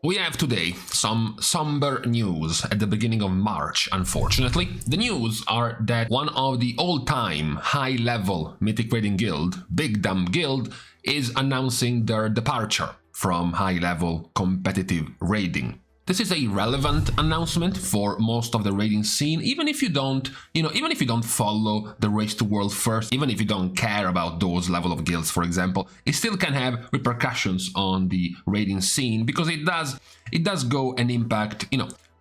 We have today some somber news at the beginning of March, unfortunately. The news are that one of the all-time high-level Mythic raiding guild, Big Dumb Guild, is announcing their departure from high-level competitive raiding. This is a relevant announcement for most of the raiding scene, even if you don't follow the race to world first, even if you don't care about those level of guilds, for example, it still can have repercussions on the raiding scene because it does go and impact,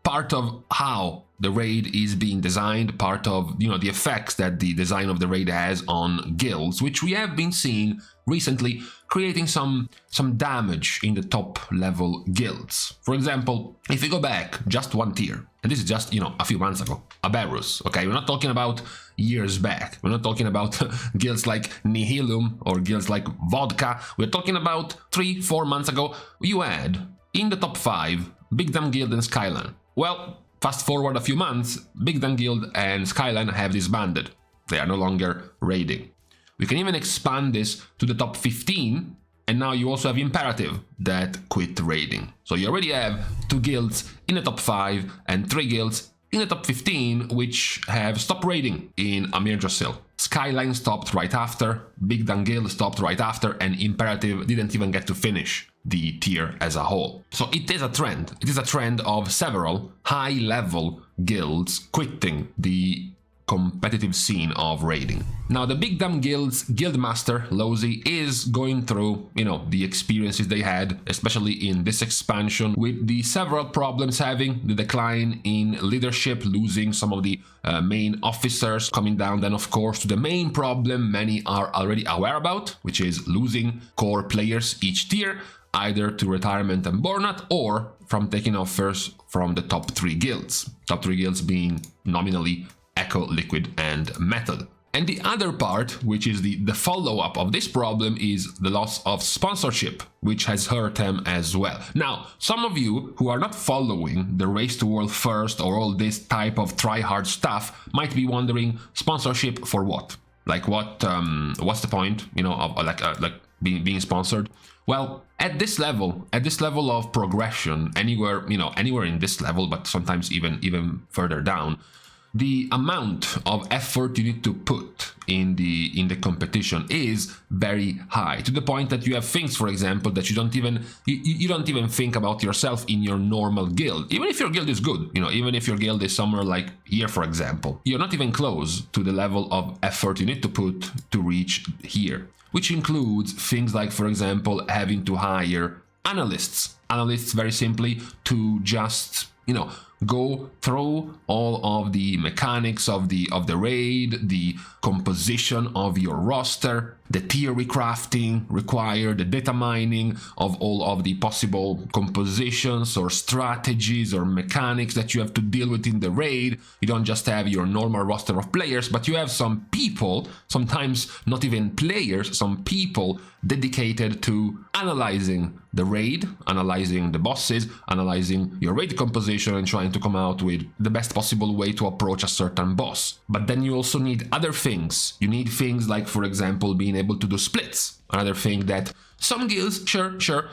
part of how the raid is being designed, part of, the effects that the design of the raid has on guilds, which we have been seeing recently, creating some damage in the top level guilds. For example, if you go back just one tier, and this is just, a few months ago, Aberrus, okay? We're not talking about years back. We're not talking about guilds like Nihilum or guilds like Vodka. We're talking about 3-4 months ago, you had, in the top 5, Big Dumb Guild and Skyline. Well, fast forward a few months, Big Dumb Guild and Skyline have disbanded. They are no longer raiding. We can even expand this to the top 15, and now you also have Imperative that quit raiding. So you already have 2 guilds in the top 5 and 3 guilds in the top 15 which have stopped raiding in Amir Josil. Skyline stopped right after, Big Dumb Guild stopped right after, and Imperative didn't even get to finish the tier as a whole. So it is a trend. It is a trend of several high-level guilds quitting the competitive scene of raiding. Now, the Big Dumb Guild's guildmaster, Lozy, is going through, the experiences they had, especially in this expansion, with the several problems having, the decline in leadership, losing some of the main officers, coming down then, of course, to the main problem many are already aware about, which is losing core players each tier, either to retirement and burnout or from taking offers from the top 3 guilds. Top 3 guilds being nominally Echo, Liquid, and Method. And the other part, which is the follow-up of this problem, is the loss of sponsorship, which has hurt them as well. Now, some of you who are not following the race to world first or all this type of try-hard stuff might be wondering, sponsorship for what? Like what's the point, of being sponsored? Well, at this level of progression, anywhere in this level, but sometimes even further down, the amount of effort you need to put in the competition is very high, to the point that you have things, for example, that you don't even think about yourself in your normal guild. Even if your guild is good, even if your guild is somewhere like here, for example, you're not even close to the level of effort you need to put to reach here, which includes things like, for example, having to hire analysts, very simply, to just, go through all of the mechanics of the raid, the composition of your roster, the tier recrafting required, the data mining of all of the possible compositions or strategies or mechanics that you have to deal with in the raid. You don't just have your normal roster of players, but you have some people, sometimes not even players, some people dedicated to analyzing the raid, analyzing the bosses, analyzing your raid composition, and trying to come out with the best possible way to approach a certain boss. But then you also need other things. You need things like, for example, being able to do splits. Another thing that some guilds,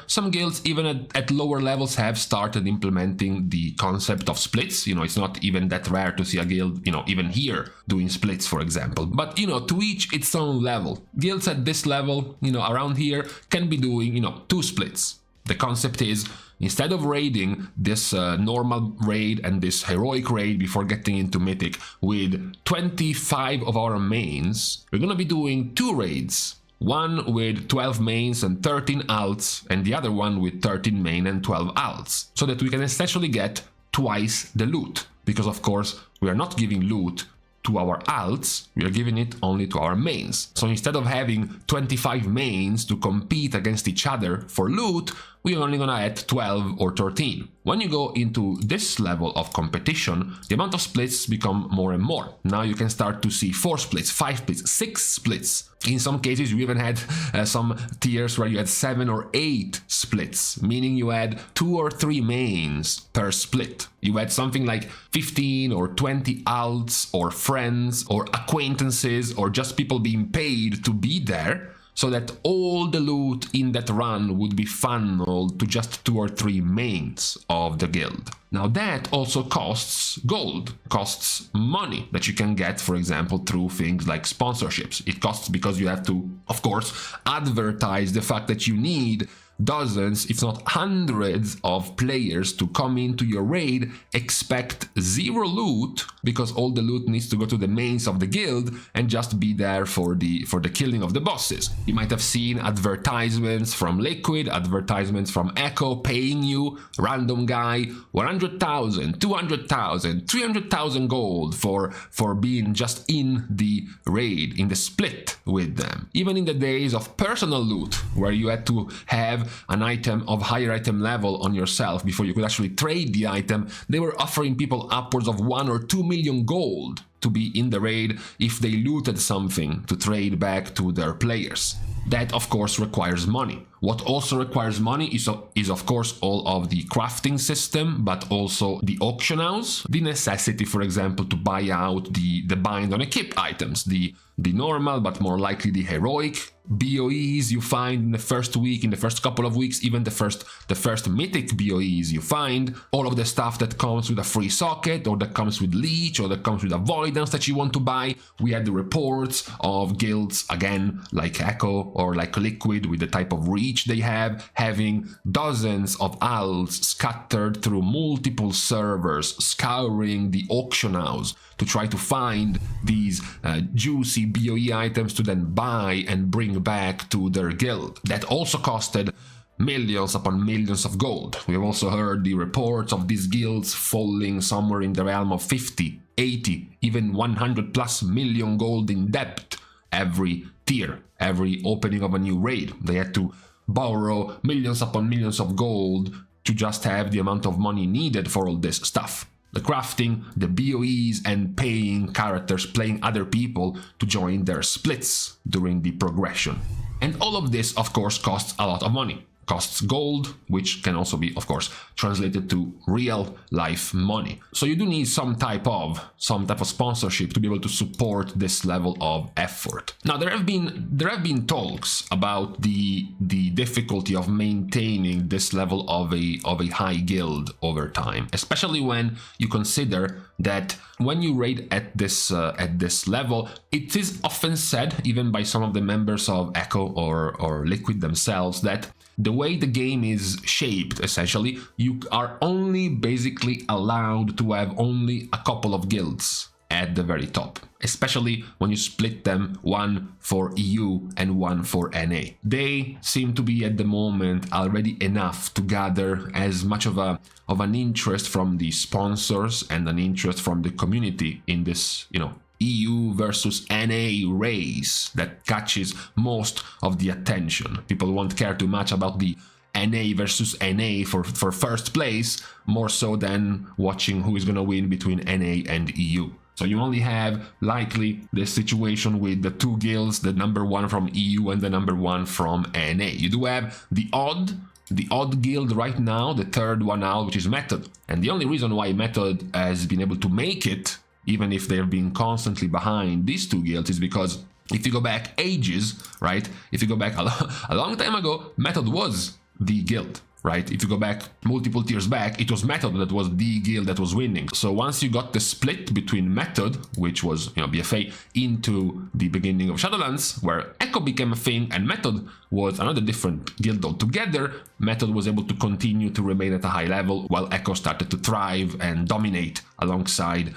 some guilds even at lower levels have started implementing the concept of splits. It's not even that rare to see a guild, even here doing splits, for example. But, to each its own level. Guilds at this level, around here can be doing, 2 splits. The concept is, instead of raiding this normal raid and this heroic raid before getting into Mythic with 25 of our mains, we're gonna be doing 2 raids. One with 12 mains and 13 alts, and the other one with 13 main and 12 alts, so that we can essentially get twice the loot. Because of course, we are not giving loot to our alts, we are giving it only to our mains. So instead of having 25 mains to compete against each other for loot, we're only gonna add 12 or 13. When you go into this level of competition, the amount of splits become more and more. Now you can start to see 4 splits, 5 splits, 6 splits. In some cases, you even had some tiers where you had 7 or 8 splits, meaning you had 2 or 3 mains per split. You had something like 15 or 20 alts or friends or acquaintances or just people being paid to be there. so that all the loot in that run would be funneled to just 2 or 3 mains of the guild. Now that also costs gold, costs money that you can get, for example, through things like sponsorships. It costs because you have to, of course, advertise the fact that you need dozens, if not hundreds of players to come into your raid, expect 0 loot, because all the loot needs to go to the mains of the guild and just be there for the killing of the bosses. You might have seen advertisements from Liquid, advertisements from Echo paying you, random guy, 100,000, 200,000, 300,000 gold for being just in the raid, in the split with them. Even in the days of personal loot, where you had to have an item of higher item level on yourself before you could actually trade the item, they were offering people upwards of 1 or 2 million gold to be in the raid if they looted something to trade back to their players. That, of course, requires money. What also requires money is of course all of the crafting system, but also the auction house, the necessity, for example, to buy out the bind on equip items, the normal but more likely the heroic BoEs you find in the first week, in the first couple of weeks, even the first mythic BoEs you find, all of the stuff that comes with a free socket, or that comes with leech, or that comes with avoidance that you want to buy. We had the reports of guilds, again, like Echo or like Liquid, with the type of reach they have, having dozens of owls scattered through multiple servers, scouring the auction house to try to find these juicy BoE items to then buy and bring back to their guild. That also costed millions upon millions of gold. We have also heard the reports of these guilds falling somewhere in the realm of 50, 80, even 100 plus million gold in debt every tier, every opening of a new raid. They had to borrow millions upon millions of gold to just have the amount of money needed for all this stuff. The crafting, the BoEs, and paying characters, playing other people to join their splits during the progression. And all of this, of course, costs a lot of money. Costs gold, which can also be, of course, translated to real life money. So you do need some type of sponsorship to be able to support this level of effort. Now there have been talks about the difficulty of maintaining this level of a high guild over time, especially when you consider that when you raid at this level, it is often said, even by some of the members of Echo or Liquid themselves, that the way the game is shaped, essentially, you are only basically allowed to have only a couple of guilds at the very top, especially when you split them, one for EU and one for NA. They seem to be at the moment already enough to gather as much of an interest from the sponsors and an interest from the community in this, EU versus NA race that catches most of the attention. People won't care too much about the NA versus NA for first place, more so than watching who is going to win between NA and EU. So you only have likely the situation with the 2 guilds, the number 1 from EU and the number 1 from NA. You do have the odd guild right now, the third one out, which is Method. And the only reason why Method has been able to make it, even if they've been constantly behind these 2 guilds, is because if you go back ages, right? If you go back a long time ago, Method was the guild, right? If you go back multiple tiers back, it was Method that was the guild that was winning. So once you got the split between Method, which was, BFA, into the beginning of Shadowlands, where Echo became a thing and Method was another different guild altogether, Method was able to continue to remain at a high level while Echo started to thrive and dominate alongside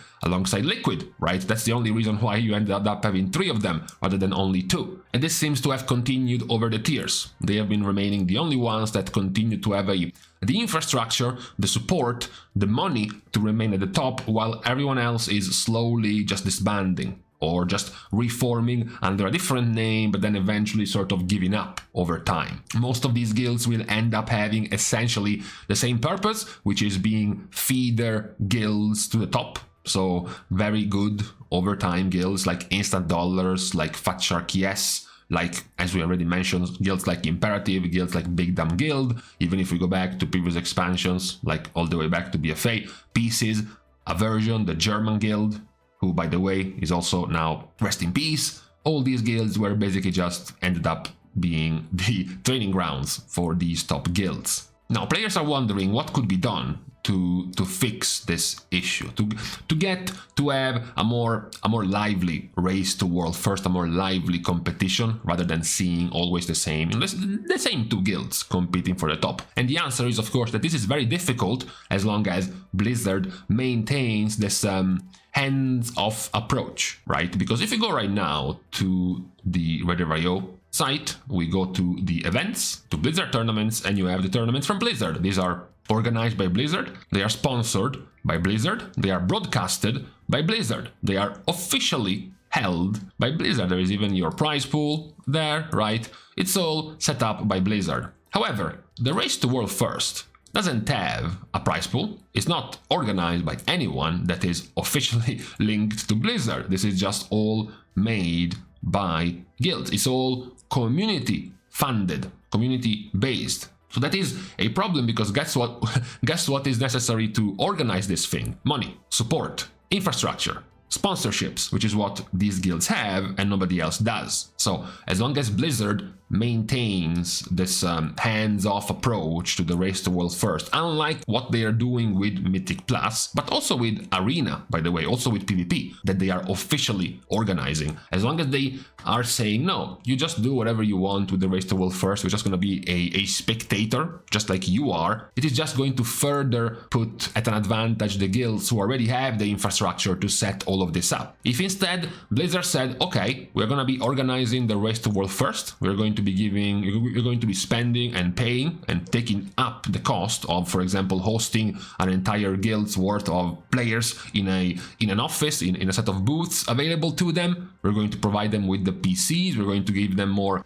Liquid, right? That's the only reason why you ended up having 3 of them rather than only 2. And this seems to have continued over the tiers. They have been remaining the only ones that continue to have the infrastructure, the support, the money to remain at the top, while everyone else is slowly just disbanding or just reforming under a different name, but then eventually sort of giving up over time. Most of these guilds will end up having essentially the same purpose, which is being feeder guilds to the top. So very good over time guilds like Instant Dollars, like Fat Shark Yes, like, as we already mentioned, guilds like Imperative, guilds like Big Dumb Guild. Even if we go back to previous expansions, like all the way back to BFA, Pieces, Aversion, the German guild, who, by the way, is also now rest in peace. All these guilds were basically just ended up being the training grounds for these top guilds. Now, players are wondering what could be done to fix this issue, to have a more lively race to world first, a more lively competition, rather than seeing always the same two guilds competing for the top. And the answer is, of course, that this is very difficult as long as Blizzard maintains this hands-off approach, right? Because if you go right now to the Reddit.io site, we go to the events, to Blizzard tournaments, and you have the tournaments from Blizzard. These are organized by Blizzard, they are sponsored by Blizzard, they are broadcasted by Blizzard, they are officially held by Blizzard. There is even your prize pool there, right? It's all set up by Blizzard. However, the Race to World First doesn't have a prize pool. It's not organized by anyone that is officially linked to Blizzard. This is just all made by guilds. It's all community funded, community based. So that is a problem, because guess what is necessary to organize this thing? Money, support, infrastructure, sponsorships, which is what these guilds have and nobody else does. So as long as Blizzard maintains this hands-off approach to the Race to World First, unlike what they are doing with Mythic Plus, but also with Arena, by the way, also with PvP, that they are officially organizing. As long as they are saying, no, you just do whatever you want with the Race to World First, we're just going to be a spectator, just like you are, it is just going to further put at an advantage the guilds who already have the infrastructure to set all of this up. If instead Blizzard said, okay, we're going to be organizing the Race to World First, we're going to be you're going to be spending and paying and taking up the cost of, for example, hosting an entire guild's worth of players in an office, in a set of booths available to them. We're going to provide them with the PCs, we're going to give them more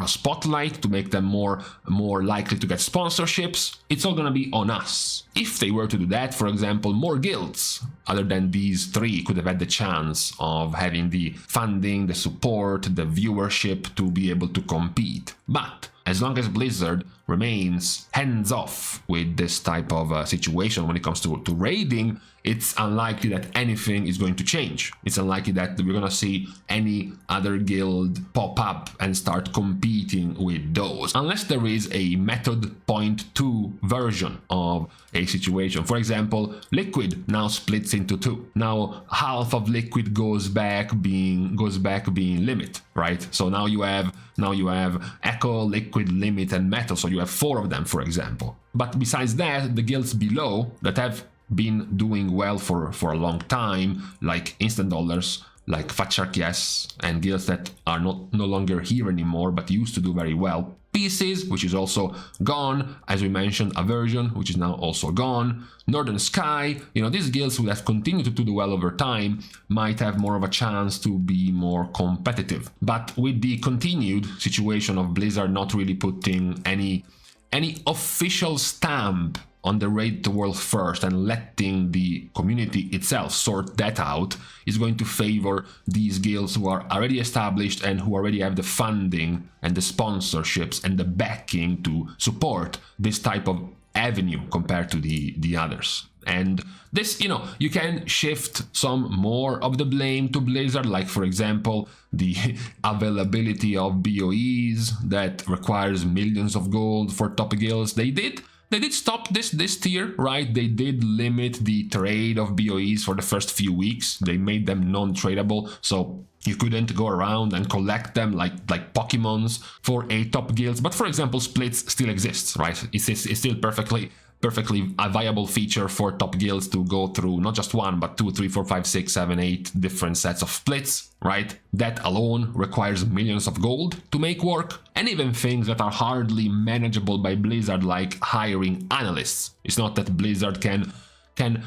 spotlight to make them more likely to get sponsorships. It's all going to be on us. If they were to do that, for example, more guilds other than these three could have had the chance of having the funding, the support, the viewership to be able to compete. But as long as Blizzard remains hands-off with this type of situation when it comes to raiding, it's unlikely that anything is going to change. It's unlikely that we're going to see any other guild pop up and start competing with those, unless there is a method 0.2 version of a situation. For example, Liquid now splits into two. Now half of Liquid goes back being Limit, right? So now you have Echo, Liquid, Limit, and Metal. So you have 4 of them, for example. But besides that, the guilds below that have been doing well for a long time, like Instant Dollars, like Fat Shark Yes, and guilds that are no longer here anymore but used to do very well. Pieces, which is also gone, as we mentioned, Aversion, which is now also gone, Northern Sky, these guilds who have continued to do well over time might have more of a chance to be more competitive. But with the continued situation of Blizzard not really putting any official stamp on the Raid to World First and letting the community itself sort that out, is going to favor these guilds who are already established and who already have the funding and the sponsorships and the backing to support this type of avenue compared to the others. And this, you can shift some more of the blame to Blizzard, like, for example, the availability of BoEs that requires millions of gold for top guilds. They did stop this tier, right? They did limit the trade of BoEs for the first few weeks. They made them non-tradable, so you couldn't go around and collect them like Pokemons for a top guilds. But for example, splits still exists, right? It's still perfectly a viable feature for top guilds to go through not just 1, but 2, 3, 4, 5, 6, 7, 8 different sets of splits, right? That alone requires millions of gold to make work, and even things that are hardly manageable by Blizzard, like hiring analysts. It's not that Blizzard can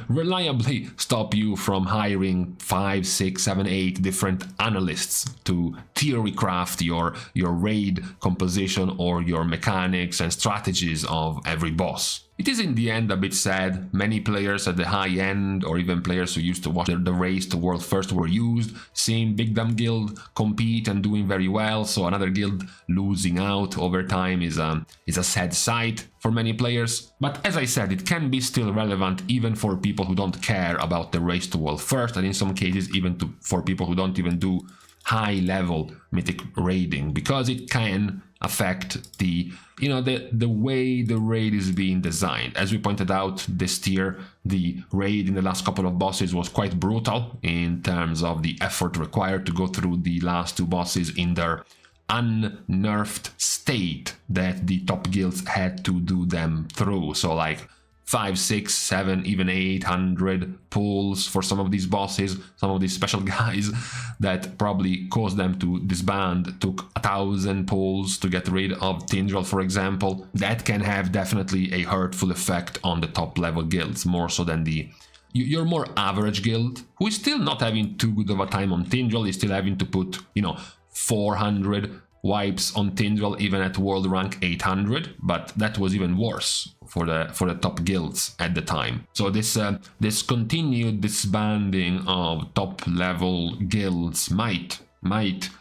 reliably stop you from hiring 5, 6, 7, 8 different analysts to theory craft your raid composition or your mechanics and strategies of every boss. It is in the end a bit sad. Many players at the high end, or even players who used to watch the Race to World First, were used seeing Big Dumb Guild compete and doing very well, so another guild losing out over time is a sad sight for many players. But as I said, it can be still relevant even for people who don't care about the Race to World First, and in some cases even for people who don't even do high-level Mythic raiding, because it can affect the way the raid is being designed. As we pointed out this tier, the raid in the last couple of bosses was quite brutal in terms of the effort required to go through the last two bosses in their unnerfed state that the top guilds had to do them through. So like 5, 6, 7, even 800 pulls for some of these bosses, some of these special guys that probably caused them to disband, took 1,000 pulls to get rid of Tindral, for example. That can have definitely a hurtful effect on the top level guilds, more so than your more average guild, who is still not having too good of a time on Tindral, is still having to put, 400 wipes on Tindral even at world rank 800, but that was even worse for the top guilds at the time. So this continued disbanding of top level guilds might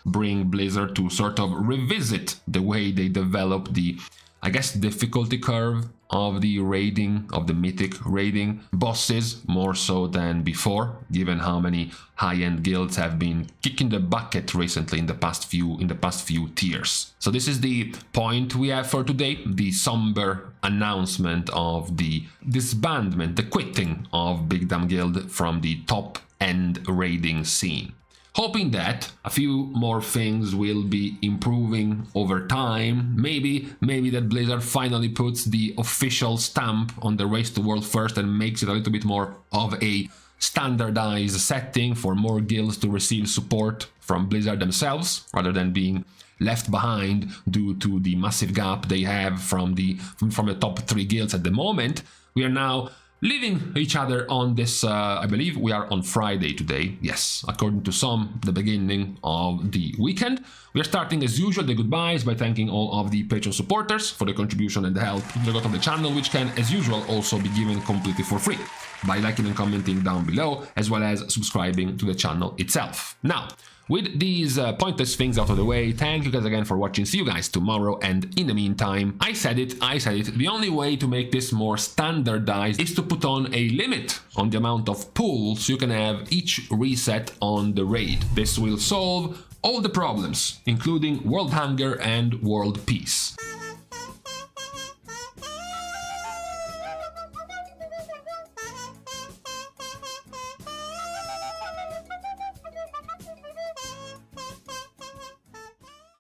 bring Blizzard to sort of revisit the way they develop the, I guess, difficulty curve of the raiding, of the Mythic raiding bosses, more so than before, given how many high-end guilds have been kicking the bucket recently in the past few tiers. So this is the point we have for today, the somber announcement of the disbandment, the quitting of Big Damn Guild from the top-end raiding scene. Hoping that a few more things will be improving over time. Maybe that Blizzard finally puts the official stamp on the Race to World First and makes it a little bit more of a standardized setting for more guilds to receive support from Blizzard themselves, rather than being left behind due to the massive gap they have from the top 3 guilds at the moment. We are now leaving each other on this, I believe we are on Friday today. Yes, according to some, the beginning of the weekend. We are starting as usual the goodbyes by thanking all of the Patreon supporters for the contribution and the help to the growth of the channel, which can, as usual, also be given completely for free by liking and commenting down below, as well as subscribing to the channel itself. Now, with these pointless things out of the way, thank you guys again for watching. See you guys tomorrow, and in the meantime, I said it, the only way to make this more standardized is to put on a limit on the amount of pulls you can have each reset on the raid. This will solve all the problems, including world hunger and world peace.